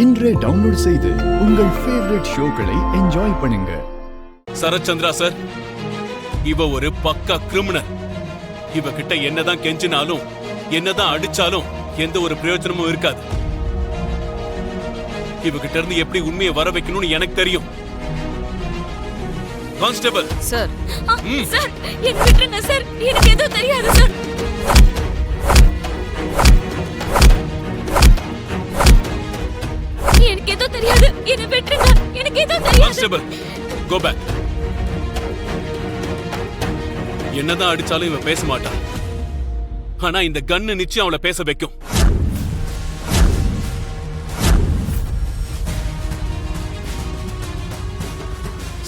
இன்றே டவுன்லோட் செய்து உங்கள் ஃபேவரட் ஷோக்களை என்ஜாய் பண்ணுங்க. சரத்சந்திரா சார், இவ ஒரு பக்கா கிரிமினல். இவகிட்ட என்னதான் கெஞ்சினாலும் என்னதான் அடிச்சாலும் எந்த ஒரு பிரயோஜனமும் இருக்காது. இவகிட்ட இருந்து எப்படி உண்மையை வர வைக்கணும்னு எனக்கு தெரியும். கான்ஸ்டபிள் சார், சார் என்ன விட்டுருங்க சார், எனக்கு எதுவும் தெரியாது சார். எனக்கு எதுவும் தெரியாது, என்ன விட்டுருங்க, எனக்கு எதுவும் தெரியாது. Constable go back. என்னதான் அடிச்சாலும் இவ பேச மாட்டா. ஆனா இந்த கன்னு நிச்சயம் அவளை பேச வைக்கும்.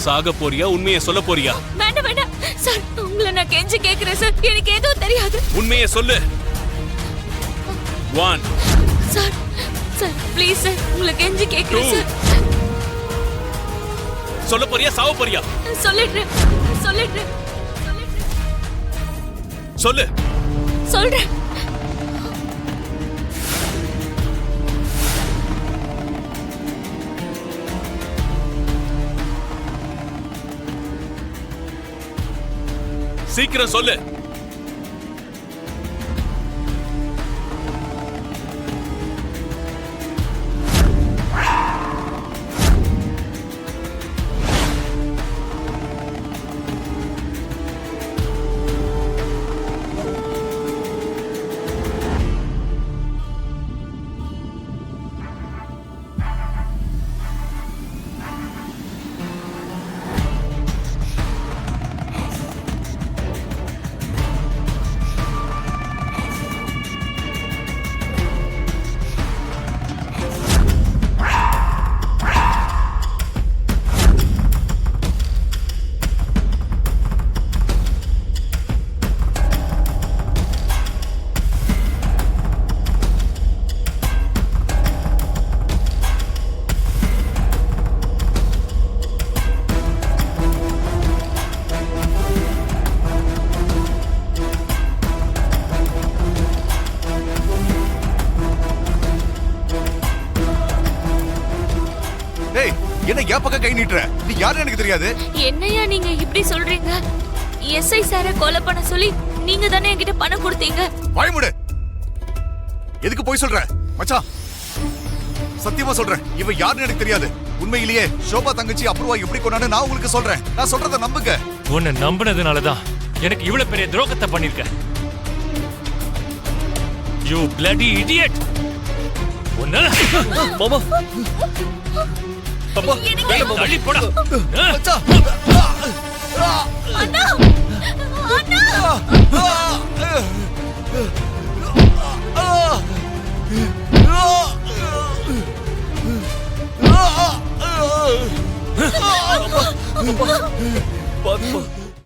சாக போறியா, உண்மையை சொல்ல போறியா? வேண்டாம் வேண்டாம் சார், உங்களை நான் கெஞ்சி கேக்குறேன் சார், எனக்கு எதுவும் தெரியாது. உண்மையை சொல்லு. One. Sir sir please sir, உங்களை கெஞ்சி கேக்குறேன் சார். சொல்ல போறியா, சாவ போறியா? சொல்லிடுறேன் சொல்லிடுறேன் சொல்லு. சொல்றேன். சீக்கிரம் சொல்லு. என்ன ஏன் பக்கம் கை நீட்டுற? நீ யாரு எனக்கு தெரியாது. என்னையா நீங்க இப்படி சொல்றீங்க? எஸ்ஐ சார கொலை பண்ண சொல்லி நீங்க தானே என்கிட்ட பணம் கொடுத்தீங்க. வாய் மூடு. எதுக்கு போய் சொல்ற? மச்சான் சத்தியமா சொல்றேன், இவ யாருன்னு எனக்கு தெரியாது. உண்மையிலேயே ஷோபா தங்கச்சி அப்ரூவா எப்படி கொண்டான்னு நான் உங்களுக்கு சொல்றேன். நான் சொல்றத நம்புங்க. உன்னை நம்பினதுனாலதான் எனக்கு இவ்வளவு பெரிய துரோகத்தை பண்ணிருக்க. You bloody idiot! உன்ன மாமா அப்பா தள்ளி போடா. மச்சான் அண்ணா அண்ணா பாத்து